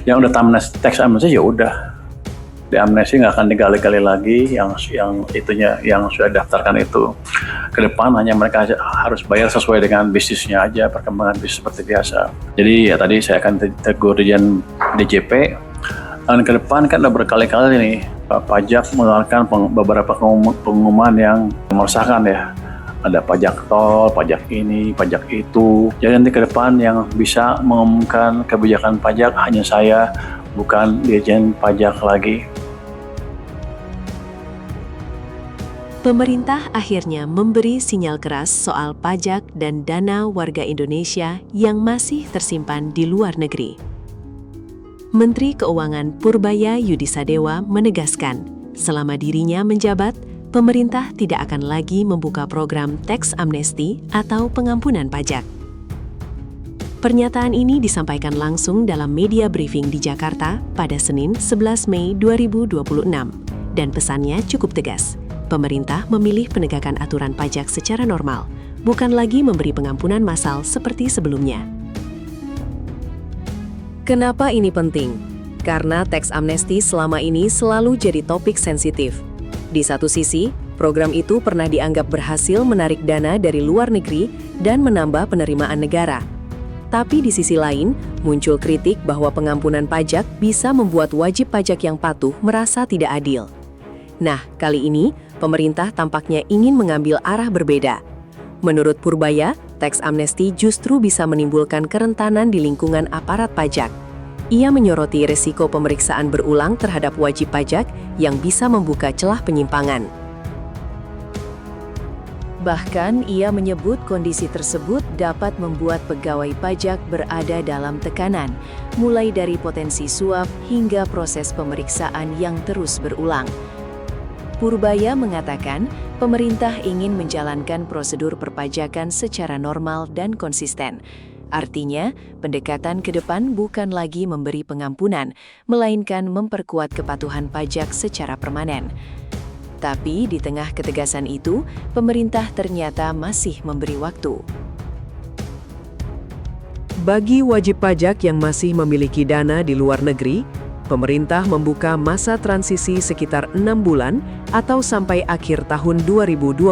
Yang udah tax amnesty ya udah di amnesti, nggak akan digali-gali lagi yang itunya, yang sudah daftarkan itu. Ke depan hanya mereka harus bayar sesuai dengan bisnisnya aja, perkembangan bisnis seperti biasa. Jadi ya tadi saya akan tegur Dirjen DJP, dan ke depan kan udah berkali-kali nih Pak Pajak mengeluarkan beberapa pengumuman yang meresahkan ya. Ada pajak tol, pajak ini, pajak itu. Jadi nanti ke depan yang bisa mengumumkan kebijakan pajak hanya saya, bukan Dirjen Pajak lagi. Pemerintah akhirnya memberi sinyal keras soal pajak dan dana warga Indonesia yang masih tersimpan di luar negeri. Menteri Keuangan Purbaya Yudisadewa menegaskan, selama dirinya menjabat, pemerintah tidak akan lagi membuka program tax amnesty atau pengampunan pajak. Pernyataan ini disampaikan langsung dalam media briefing di Jakarta pada Senin 11 Mei 2026, dan pesannya cukup tegas. Pemerintah memilih penegakan aturan pajak secara normal, bukan lagi memberi pengampunan massal seperti sebelumnya. Kenapa ini penting? Karena tax amnesty selama ini selalu jadi topik sensitif. Di satu sisi, program itu pernah dianggap berhasil menarik dana dari luar negeri dan menambah penerimaan negara. Tapi di sisi lain, muncul kritik bahwa pengampunan pajak bisa membuat wajib pajak yang patuh merasa tidak adil. Nah, kali ini, pemerintah tampaknya ingin mengambil arah berbeda. Menurut Purbaya, tax amnesty justru bisa menimbulkan kerentanan di lingkungan aparat pajak. Ia menyoroti resiko pemeriksaan berulang terhadap wajib pajak yang bisa membuka celah penyimpangan. Bahkan, ia menyebut kondisi tersebut dapat membuat pegawai pajak berada dalam tekanan, mulai dari potensi suap hingga proses pemeriksaan yang terus berulang. Purbaya mengatakan, pemerintah ingin menjalankan prosedur perpajakan secara normal dan konsisten. Artinya, pendekatan ke depan bukan lagi memberi pengampunan, melainkan memperkuat kepatuhan pajak secara permanen. Tapi di tengah ketegasan itu, pemerintah ternyata masih memberi waktu. Bagi wajib pajak yang masih memiliki dana di luar negeri, pemerintah membuka masa transisi sekitar 6 bulan atau sampai akhir tahun 2026.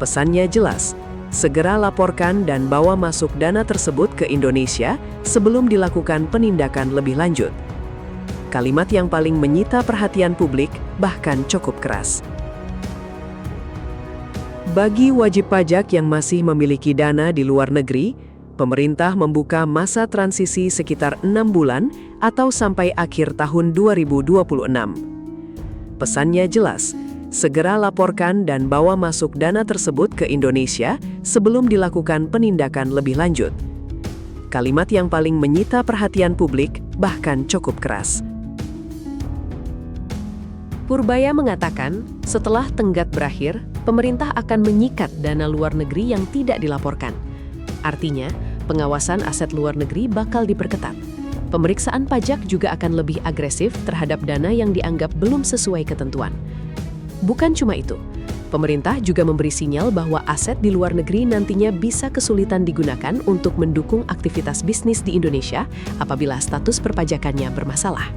Pesannya jelas, segera laporkan dan bawa masuk dana tersebut ke Indonesia sebelum dilakukan penindakan lebih lanjut. Kalimat yang paling menyita perhatian publik bahkan cukup keras. Bagi wajib pajak yang masih memiliki dana di luar negeri, pemerintah membuka masa transisi sekitar 6 bulan atau sampai akhir tahun 2026. Pesannya jelas, segera laporkan dan bawa masuk dana tersebut ke Indonesia sebelum dilakukan penindakan lebih lanjut. Kalimat yang paling menyita perhatian publik bahkan cukup keras. Purbaya mengatakan, setelah tenggat berakhir, pemerintah akan menyikat dana luar negeri yang tidak dilaporkan. Artinya, pengawasan aset luar negeri bakal diperketat. Pemeriksaan pajak juga akan lebih agresif terhadap dana yang dianggap belum sesuai ketentuan. Bukan cuma itu, pemerintah juga memberi sinyal bahwa aset di luar negeri nantinya bisa kesulitan digunakan untuk mendukung aktivitas bisnis di Indonesia apabila status perpajakannya bermasalah.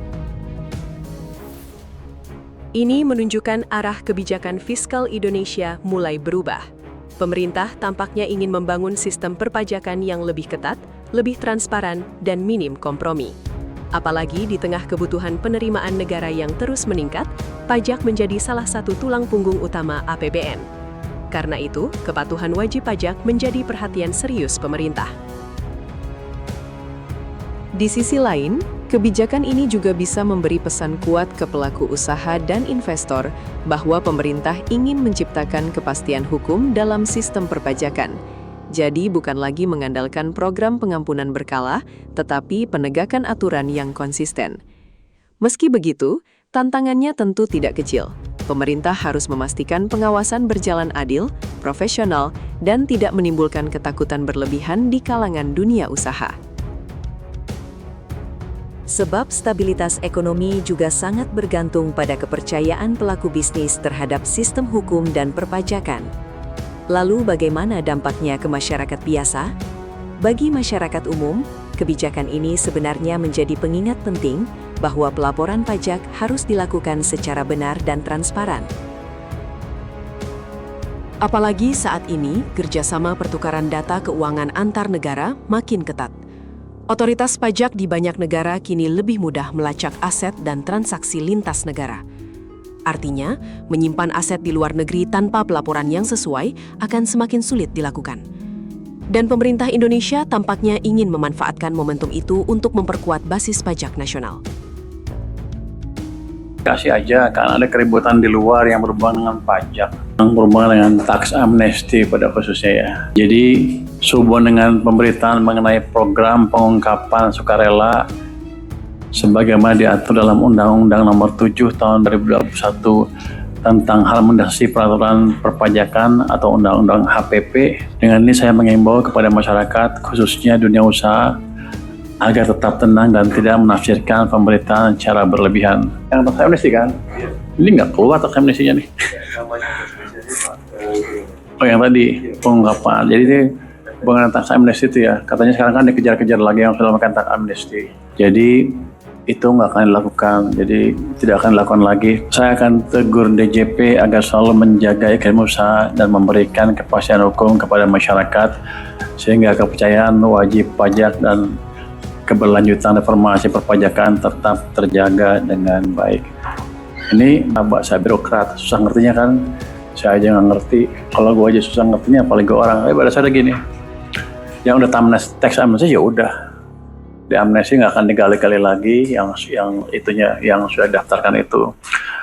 Ini menunjukkan arah kebijakan fiskal Indonesia mulai berubah. Pemerintah tampaknya ingin membangun sistem perpajakan yang lebih ketat, lebih transparan, dan minim kompromi. Apalagi di tengah kebutuhan penerimaan negara yang terus meningkat, pajak menjadi salah satu tulang punggung utama APBN. Karena itu, kepatuhan wajib pajak menjadi perhatian serius pemerintah. Di sisi lain, kebijakan ini juga bisa memberi pesan kuat ke pelaku usaha dan investor bahwa pemerintah ingin menciptakan kepastian hukum dalam sistem perpajakan. Jadi bukan lagi mengandalkan program pengampunan berkala, tetapi penegakan aturan yang konsisten. Meski begitu, tantangannya tentu tidak kecil. Pemerintah harus memastikan pengawasan berjalan adil, profesional, dan tidak menimbulkan ketakutan berlebihan di kalangan dunia usaha. Sebab stabilitas ekonomi juga sangat bergantung pada kepercayaan pelaku bisnis terhadap sistem hukum dan perpajakan. Lalu bagaimana dampaknya ke masyarakat biasa? Bagi masyarakat umum, kebijakan ini sebenarnya menjadi pengingat penting bahwa pelaporan pajak harus dilakukan secara benar dan transparan. Apalagi saat ini, kerjasama pertukaran data keuangan antar negara makin ketat. Otoritas pajak di banyak negara kini lebih mudah melacak aset dan transaksi lintas negara. Artinya, menyimpan aset di luar negeri tanpa pelaporan yang sesuai akan semakin sulit dilakukan. Dan pemerintah Indonesia tampaknya ingin memanfaatkan momentum itu untuk memperkuat basis pajak nasional. Kasih aja, karena ada keributan di luar yang berhubungan dengan pajak, yang berhubungan dengan tax amnesty pada khususnya ya. Jadi, sehubungan dengan pemberitaan mengenai program pengungkapan sukarela sebagaimana diatur dalam Undang-Undang Nomor 7 Tahun 2021 tentang harmonisasi peraturan perpajakan atau Undang-Undang HPP. Dengan ini saya mengimbau kepada masyarakat, khususnya dunia usaha, agar tetap tenang dan tidak menafsirkan pemberitaan secara berlebihan. Yang tax amnesty kan? Ini nggak keluar tax amnesty-nya nih. Oh yang tadi, pengungkapan. Jadi ini mengenai tax amnesty itu ya, katanya sekarang kan dikejar-kejar lagi yang sudah melakukan tax amnesty. Jadi itu nggak akan dilakukan, jadi tidak akan dilakukan lagi. Saya akan tegur DJP agar selalu menjaga iklim usaha dan memberikan kepastian hukum kepada masyarakat sehingga kepercayaan wajib pajak dan keberlanjutan reformasi perpajakan tetap terjaga dengan baik. Ini bahasa birokrat, susah ngertinya kan? Saya aja nggak ngerti. Kalau gue aja susah ngertinya, apalagi orang. Pada saya gini, yang udah tax amnesty ya udah. Di amnesti nggak akan digali-gali lagi, yang itunya, yang sudah daftarkan itu.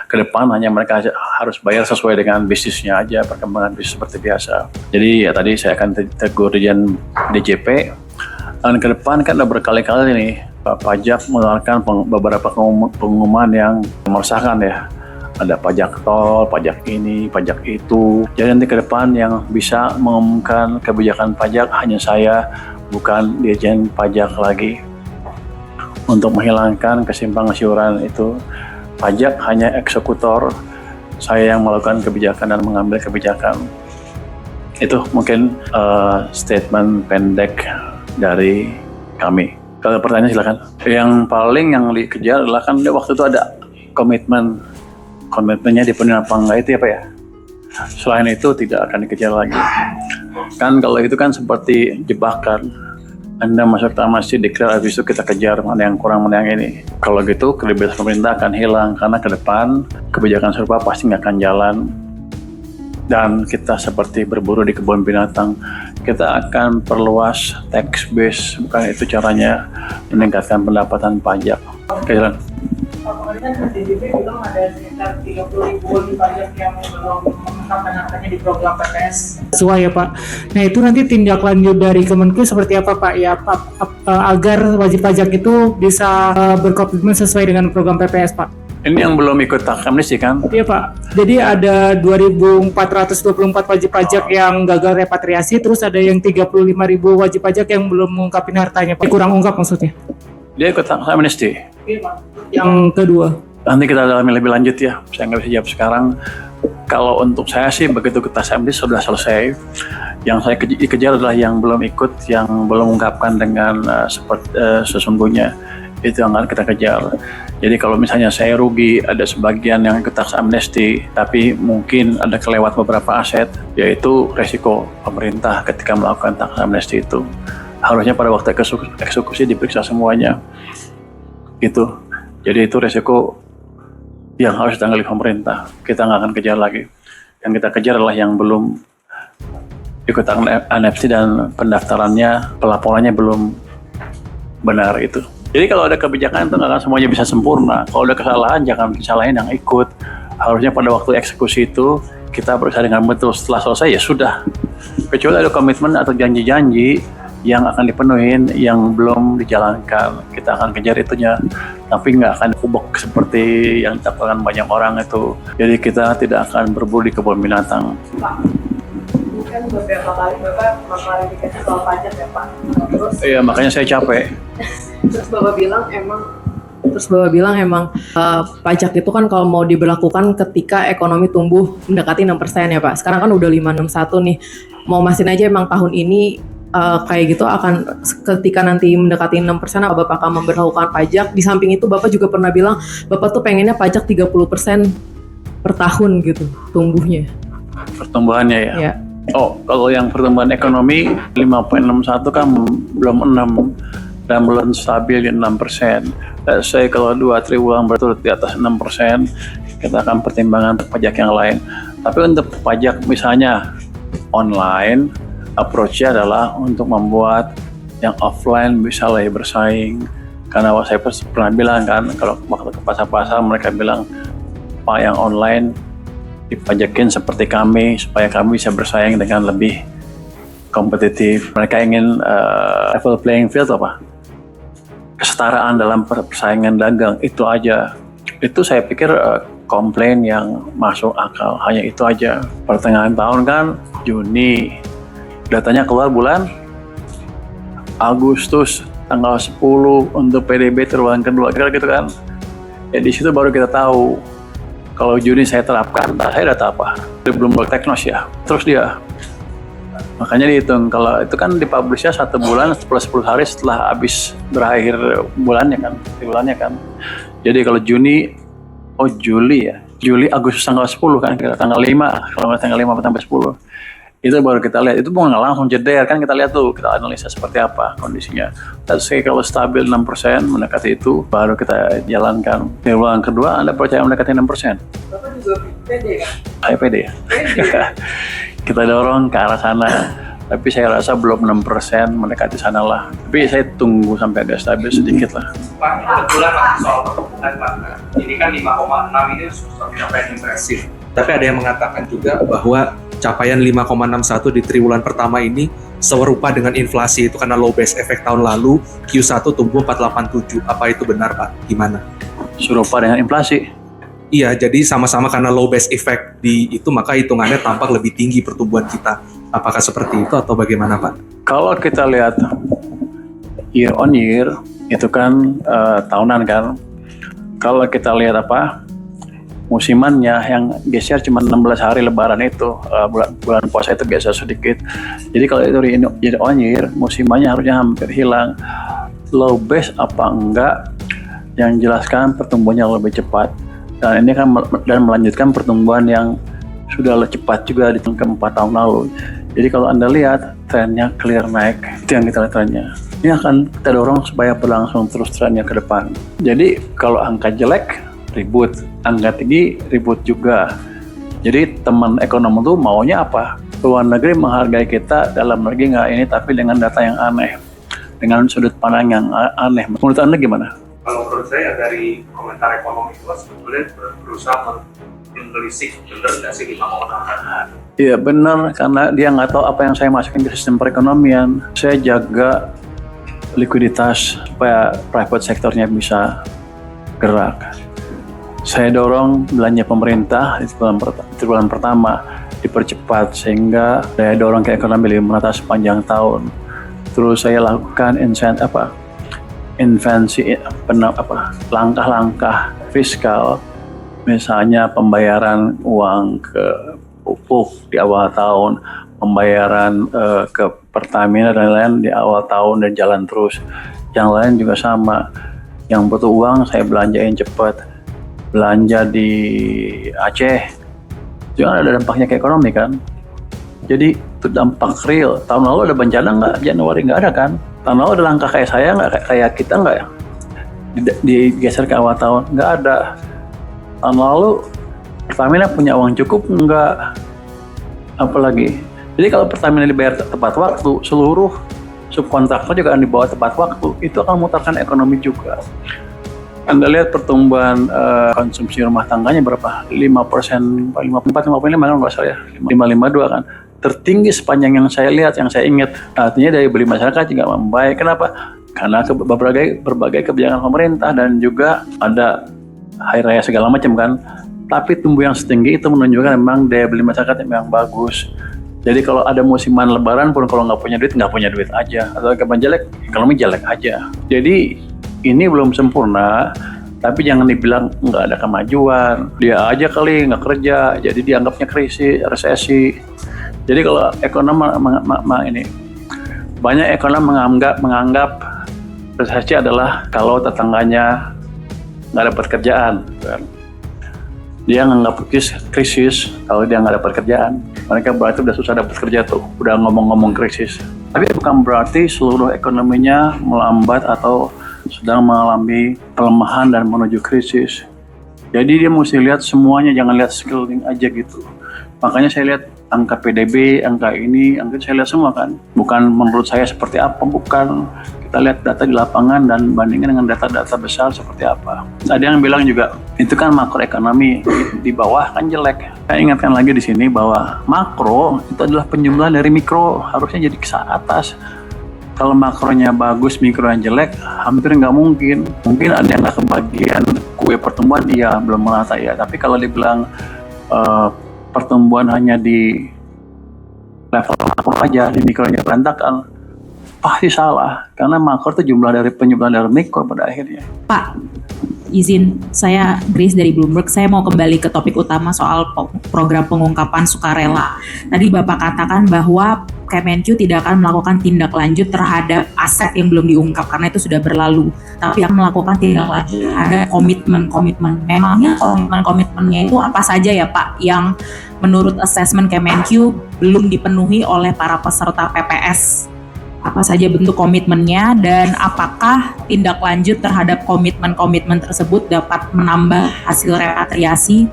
Ke depan hanya mereka harus bayar sesuai dengan bisnisnya aja, perkembangan bisnis seperti biasa. Jadi ya tadi saya akan tegur Dirjen DJP. Dan ke depan kan udah berkali-kali nih Pak Pajak mengeluarkan beberapa pengumuman yang meresahkan ya. Ada pajak tol, pajak ini, pajak itu. Jadi nanti ke depan yang bisa mengumumkan kebijakan pajak hanya saya, bukan Dirjen Pajak lagi. Untuk menghilangkan kesimpang siuran itu, pajak hanya eksekutor, saya yang melakukan kebijakan dan mengambil kebijakan. Itu mungkin statement pendek dari kami. Kalau pertanyaan silakan. Yang paling yang dikejar adalah kan waktu itu ada komitmennya dipenuhi apa enggak itu ya Pak ya. Selain itu tidak akan dikejar lagi. Kan kalau itu kan seperti jebakan. Anda masuk tamasih declare, habis itu kita kejar mana yang kurang mana yang ini. Kalau gitu kredibilitas pemerintah akan hilang karena ke depan kebijakan serupa pasti nggak akan jalan. Dan kita seperti berburu di kebun binatang, kita akan perluas tax base, bukan itu caranya meningkatkan pendapatan pajak. Oke, jalan. Kemarin kan DJP bilang ada sekitar 30.000 wajib pajak yang belum mengungkapkan hartanya di program PPS. Sesuai ya Pak. Nah itu nanti tindak lanjut dari Kemenku seperti apa Pak ya Pak, agar wajib pajak itu bisa berkomitmen sesuai dengan program PPS Pak. Ini yang belum ikut tax amnesty kan? Iya Pak. Jadi ada 2.424 wajib pajak yang gagal repatriasi, terus ada yang 35.000 wajib pajak yang belum mengungkapin hartanya Pak. Kurang ungkap maksudnya. Dia ikut tax amnesty. Iya Pak. Yang kedua. Nanti kita dalami lebih lanjut ya. Saya nggak bisa jawab sekarang. Kalau untuk saya sih begitu ke tax amnesty sudah selesai. Yang saya dikejar adalah yang belum ikut, yang belum mengungkapkan dengan sesungguhnya. Itu yang akan kita kejar. Jadi kalau misalnya saya rugi, ada sebagian yang ikut tax amnesty, tapi mungkin ada kelewat beberapa aset, yaitu resiko pemerintah ketika melakukan tax amnesty itu. Harusnya pada waktu eksekusi diperiksa semuanya. Gitu. Jadi itu resiko yang harus ditanggung pemerintah. Kita nggak akan kejar lagi. Yang kita kejar adalah yang belum ikut amnesty dan pendaftarannya, pelaporannya belum benar itu. Jadi kalau ada kebijakan itu nggak akan semuanya bisa sempurna. Kalau ada kesalahan, jangan disalahin yang ikut. Harusnya pada waktu eksekusi itu kita berusaha dengan betul. Setelah selesai ya sudah. Kecuali ada komitmen atau janji-janji yang akan dipenuhin, yang belum dijalankan. Kita akan kejar itunya. Tapi nggak akan kubok seperti yang dilakukan banyak orang itu. Jadi kita tidak akan berburu di kebun binatang. Pak, kan beberapa kali Bapak mengklarifikasi soal pajak ya Pak. Terus Iya, makanya saya capek. Terus Bapak bilang emang pajak itu kan kalau mau diberlakukan ketika ekonomi tumbuh mendekati 6% ya Pak. Sekarang kan udah 561 nih. Mau mastiin aja emang tahun ini kayak gitu akan ketika nanti mendekati 6% apa Bapak akan memberlakukan pajak? Di samping itu Bapak juga pernah bilang Bapak tuh pengennya pajak 30% per tahun gitu tumbuhnya. Pertumbuhannya ya. Ya. Oh, kalau yang pertumbuhan ekonomi 5,61 kan belum 6 dan belum stabil di 6%. Saya kalau 2 triwulan berturut di atas 6%, kita akan pertimbangkan pajak yang lain. Tapi untuk pajak misalnya online, approach-nya adalah untuk membuat yang offline bisa lebih bersaing. Karena saya pernah bilang kan, kalau waktu ke pasar-pasar mereka bilang, Pak, yang online dipajakin seperti kami supaya kami bisa bersaing dengan lebih kompetitif. Mereka ingin level playing field apa? Kesetaraan dalam persaingan dagang, itu aja. Itu saya pikir komplain yang masuk akal, hanya itu aja. Pertengahan tahun kan Juni, datanya keluar bulan Agustus tanggal 10 untuk PDB triwulan kedua, kira gitu kan. Ya di situ baru kita tahu. Kalau Juni saya terapkan, saya data apa? Dia belum berteknos ya. Terus dia, makanya dihitung. Kalau itu kan dipublishnya 1 bulan plus 10 hari setelah habis berakhir bulannya kan, bulannya kan. Jadi kalau Juni, Juli ya, Juli Agustus tanggal 10 kan, kira tanggal 5, kalau nggak tanggal 5 sampai 10. Itu baru kita lihat, itu bukan langsung jeder kan, kita lihat tuh, kita analisa seperti apa kondisinya. Terus kalau stabil 6% mendekati itu, baru kita jalankan. Di bulan kedua Anda percaya mendekati 6%? Bapak juga pede kan? Saya pede ya. Kita dorong ke arah sana, tapi saya rasa belum 6% mendekati sana lah. Tapi saya tunggu sampai agak stabil sedikit lah. Pak, kebetulan masih soal pertumbuhan Pak. Ini kan 5,6 ini sudah capaian impresif. Tapi ada yang mengatakan juga bahwa capaian 5,61 di triwulan pertama ini serupa dengan inflasi itu karena low base effect tahun lalu, Q1 tumbuh 487. Apa itu benar Pak? Gimana? Serupa dengan inflasi. Iya, jadi sama-sama karena low base effect di itu maka hitungannya tampak lebih tinggi pertumbuhan kita. Apakah seperti itu atau bagaimana Pak? Kalau kita lihat year on year, itu kan tahunan kan. Kalau kita lihat musimannya yang geser cuma 16 hari lebaran itu, bulan puasa itu geser sedikit. Jadi kalau itu year on year, musimannya harusnya hampir hilang. Low base apa enggak, yang jelaskan pertumbuhannya lebih cepat. Dan ini kan melanjutkan pertumbuhan yang sudah cepat juga di keempat tahun lalu. Jadi kalau Anda lihat trennya clear naik, itu yang kita lihat trennya. Ini akan kita dorong supaya berlangsung terus trennya ke depan. Jadi kalau angka jelek, ribut, angka tinggi, ribut juga. Jadi teman ekonom itu maunya apa? Luar negeri menghargai kita, dalam negeri nggak ini, tapi dengan data yang aneh, dengan sudut pandang yang aneh. Menurut Anda gimana? Kalau menurut saya dari komentar ekonomi itu sebetulnya berusaha menelisik benar nggak sih 5,6? Iya benar, karena dia nggak tahu apa yang saya masukin ke sistem perekonomian. Saya jaga likuiditas supaya private sektornya bisa gerak. Saya dorong belanja pemerintah di triwulan pertama dipercepat sehingga daya dorong ke ekonomi lebih merata sepanjang tahun. Terus saya lakukan langkah-langkah fiskal, misalnya pembayaran uang ke pupuk di awal tahun, pembayaran ke Pertamina dan lain-lain di awal tahun dan jalan terus. Yang lain juga sama. Yang butuh uang saya belanjain cepat. Belanja di Aceh juga ada dampaknya ke ekonomi kan. Jadi itu dampak real. Tahun lalu ada bencana nggak? Januari nggak ada kan? Tahun lalu ada langkah kayak saya nggak, kayak kita nggak ya? Digeser ke awal tahun nggak ada. Tahun lalu Pertamina punya uang cukup nggak? Apalagi. Jadi kalau Pertamina dibayar tepat waktu, seluruh subkontraktor juga akan dibawa tepat waktu. Itu akan memutarkan ekonomi juga. Anda lihat pertumbuhan konsumsi rumah tangganya berapa? 5%, 54, 55 kan nggak salah ya? 552 kan? Tertinggi sepanjang yang saya lihat, yang saya ingat. Artinya daya beli masyarakat juga membaik. Kenapa? Karena berbagai kebijakan pemerintah dan juga ada hari raya segala macam kan. Tapi tumbuh yang setinggi itu menunjukkan memang daya beli masyarakat yang bagus. Jadi kalau ada musiman lebaran pun kalau nggak punya duit aja. Atau kapan jelek, ekonomi jelek aja. Jadi ini belum sempurna, tapi jangan dibilang nggak ada kemajuan. Dia aja kali nggak kerja, jadi dianggapnya krisis, resesi. Jadi kalau ekonom ini Banyak ekonom menganggap resesi adalah kalau tetangganya nggak dapat kerjaan, kan. Dia nganggap krisis kalau dia nggak dapat kerjaan. Mereka berarti udah susah dapat kerja tuh, udah ngomong-ngomong krisis. Tapi bukan berarti seluruh ekonominya melambat atau sedang mengalami pelemahan dan menuju krisis. Jadi dia mesti lihat semuanya, jangan lihat sekeliling aja gitu. Makanya saya lihat angka PDB, angka ini, angka saya lihat semua kan. Bukan menurut saya seperti apa, bukan. Kita lihat data di lapangan dan bandingkan dengan data-data besar seperti apa. Ada yang bilang juga, itu kan makroekonomi, di bawah kan jelek. Saya ingatkan lagi di sini bahwa makro itu adalah penjumlahan dari mikro, harusnya jadi ke atas. Kalau makronya bagus, mikronya jelek, hampir nggak mungkin. Mungkin ada yang nggak kebagian kue pertumbuhan, iya, belum merata ya. Tapi kalau dibilang pertumbuhan hanya di level makro aja, di mikronya berantakan, pasti salah. Karena makro itu penjumlahan dari mikro pada akhirnya. Pak, izin saya Grace dari Bloomberg, saya mau kembali ke topik utama soal program pengungkapan sukarela. Tadi Bapak katakan bahwa Kemenkyu tidak akan melakukan tindak lanjut terhadap aset yang belum diungkap karena itu sudah berlalu, tapi akan melakukan tindak lanjut ada komitmen. Memangnya komitmennya itu apa saja ya Pak yang menurut assessment Kemenkyu belum dipenuhi oleh para peserta PPS? Apa saja bentuk komitmennya dan apakah tindak lanjut terhadap komitmen tersebut dapat menambah hasil repatriasi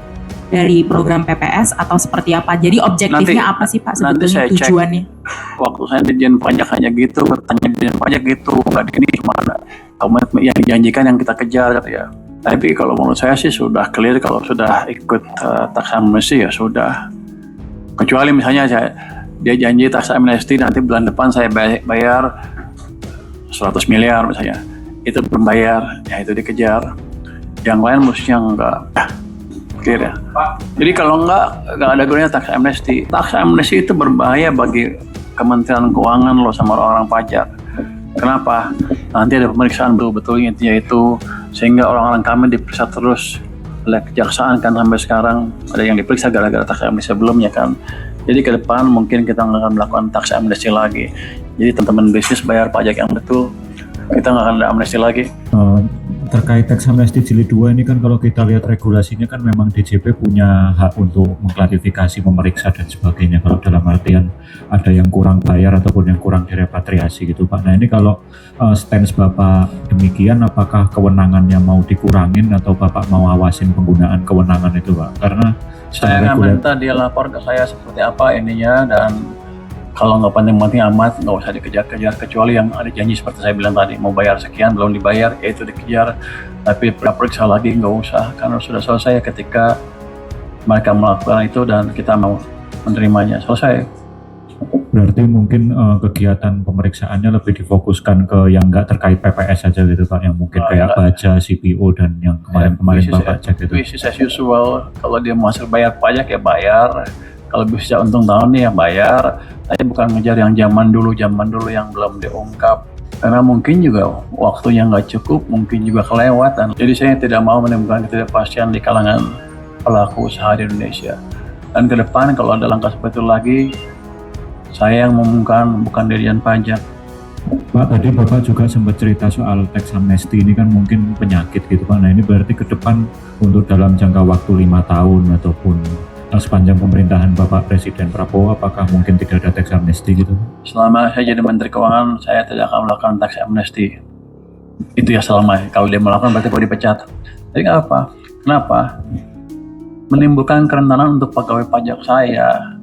dari program PPS atau seperti apa? Jadi objektifnya apa sih Pak sebetulnya tujuannya? Waktu saya di Dijen Pajak hanya gitu, bertanya di Dijen Pajak gitu, nggak ini cuma komitmen yang dijanjikan yang kita kejar gitu ya. Tapi kalau menurut saya sih sudah clear kalau sudah ikut tax amnesty ya sudah. Kecuali misalnya dia janji tax amnesty nanti bulan depan saya bayar 100 miliar misalnya, itu belum bayar, ya itu dikejar. Yang lain mestinya enggak. Clear ya. Jadi kalau enggak ada gunanya tax amnesty. Tax amnesty itu berbahaya bagi Kementerian Keuangan loh sama orang-orang pajak. Kenapa? Nanti ada pemeriksaan betul-betul intinya itu, sehingga orang-orang kami diperiksa terus oleh kejaksaan kan sampai sekarang. Ada yang diperiksa gara-gara tax amnesty sebelumnya kan. Jadi ke depan mungkin kita nggak akan melakukan tax amnesty lagi. Jadi teman-teman bisnis bayar pajak yang betul, kita nggak akan ada amnesty lagi. Terkait tax amnesty jilid 2 ini kan kalau kita lihat regulasinya kan memang DJP punya hak untuk mengklarifikasi, memeriksa dan sebagainya kalau dalam artian ada yang kurang bayar ataupun yang kurang direpatriasi gitu Pak. Nah ini kalau stance Bapak demikian, apakah kewenangannya mau dikurangin atau Bapak mau awasin penggunaan kewenangan itu Pak? Karena saya akan minta dia lapor ke saya seperti apa ininya, dan kalau nggak penting-penting amat nggak usah dikejar-kejar, kecuali yang ada janji seperti saya bilang tadi, mau bayar sekian belum dibayar ya itu dikejar, tapi periksa lagi nggak usah karena sudah selesai ketika mereka melakukan itu dan kita mau menerimanya, selesai. Berarti mungkin kegiatan pemeriksaannya lebih difokuskan ke yang nggak terkait PPS saja gitu Pak, yang mungkin kayak baja, CPO dan yang kemarin Bapak cek gitu. Business as usual, kalau dia mau hasil bayar pajak ya bayar, kalau bisa untung tahun nih ya bayar, tapi bukan ngejar yang zaman dulu yang belum diungkap. Karena mungkin juga waktunya nggak cukup, mungkin juga kelewatan. Jadi saya tidak mau menimbulkan ketidakpastian di kalangan pelaku usaha di Indonesia. Dan ke depan kalau ada langkah seperti itu lagi, saya yang mengumumkan, bukan Dirjen Pajak. Pak, tadi Bapak juga sempat cerita soal tax amnesty ini kan mungkin penyakit gitu Pak. Nah ini berarti ke depan untuk dalam jangka waktu 5 tahun ataupun sepanjang pemerintahan Bapak Presiden Prabowo, apakah mungkin tidak ada tax amnesty gitu? Selama saya jadi Menteri Keuangan, saya tidak akan melakukan tax amnesty. Itu ya selama, kalau dia melakukan berarti boleh dipecat. Tapi nggak apa. Kenapa? Menimbulkan kerentanan untuk pegawai pajak saya.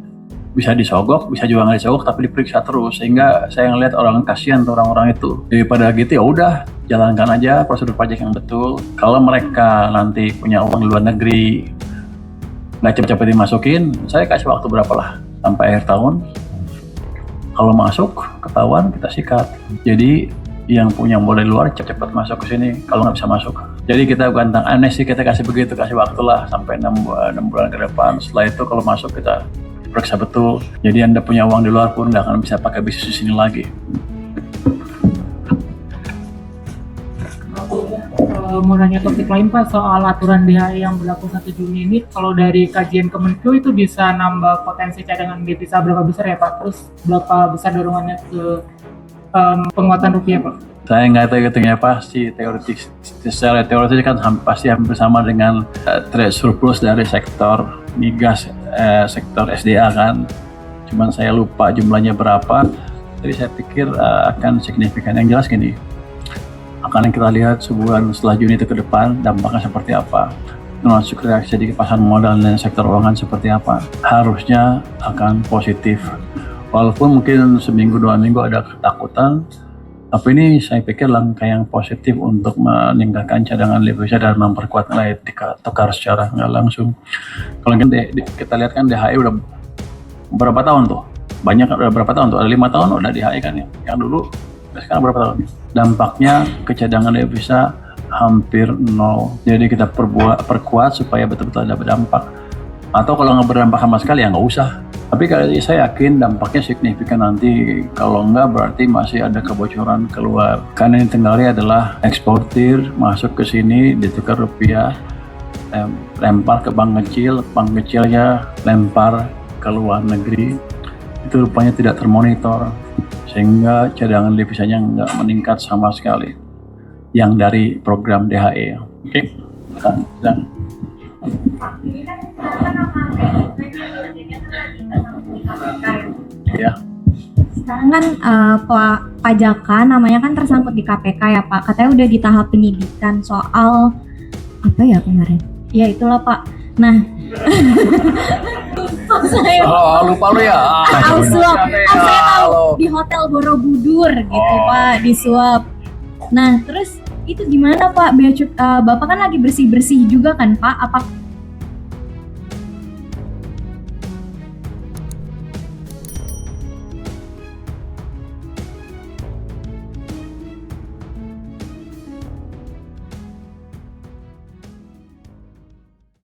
Bisa disogok, bisa juga nggak disogok, tapi diperiksa terus. Sehingga saya ngeliat orang kasihan tuh orang-orang itu. Daripada gitu ya udah, jalankan aja prosedur pajak yang betul. Kalau mereka nanti punya uang di luar negeri, nggak cepet-cepet dimasukin, saya kasih waktu berapa lah sampai akhir tahun. Kalau masuk ketahuan kita sikat. Jadi yang punya modal luar cepet-cepet masuk ke sini. Kalau nggak bisa masuk, jadi kita bukan tentang amnesty, kita kasih begitu, kasih waktu lah sampai 6 bulan ke depan. Setelah itu kalau masuk kita periksa betul. Jadi Anda punya uang di luar pun nggak akan bisa pakai bisnis di sini lagi. Mau nanya topik lain Pak soal aturan DHI yang berlaku 1 Juni ini, kalau dari kajian Kemenkyu itu bisa nambah potensi cadangan devisa berapa besar ya Pak? Terus berapa besar dorongannya ke penguatan rupiah Pak? Saya nggak tahu hitungnya pasti, teoritis. Secara teoritis kan pasti hampir sama dengan trade surplus dari sektor migas, sektor SDA kan. Cuman saya lupa jumlahnya berapa. Jadi saya pikir akan signifikan. Yang jelas gini, akan kita lihat sebulan setelah Juni itu ke depan dampaknya seperti apa. Termasuk reaksi di pasar modal dan sektor keuangan seperti apa. Harusnya akan positif. Walaupun mungkin seminggu 2 minggu ada ketakutan, tapi ini saya pikir langkah yang positif untuk meningkatkan cadangan devisa dan memperkuat nilai tukar secara nggak langsung. Kalau kita lihat kan DHI udah berapa tahun tuh? Banyak, udah berapa tahun tuh? Ada 5 tahun udah DHI kan ya. Yang dulu, sekarang berapa tahun? Dampaknya ke cadangan devisa hampir 0. Jadi kita perkuat supaya betul-betul ada berdampak. Atau kalau nggak berdampak sama sekali ya nggak usah. Tapi kalau saya yakin dampaknya signifikan nanti. Kalau enggak berarti masih ada kebocoran keluar. Karena ini Tenggali adalah eksportir, masuk ke sini ditukar rupiah, lempar ke bank kecilnya lempar ke luar negeri. Itu rupanya tidak termonitor, sehingga cadangan devisanya nggak meningkat sama sekali. Yang dari program DHE. Oke. Dan ya. Sekarang kan pajakan namanya kan tersangkut di KPK ya Pak. Katanya udah di tahap penyidikan soal apa ya kemarin? Ya itulah Pak. Nah, lupa lu ya. soal suap. Saya tahu di Hotel Borobudur gitu Pak, di suap. Nah, terus itu gimana Pak? Bapak kan lagi bersih-bersih juga kan Pak?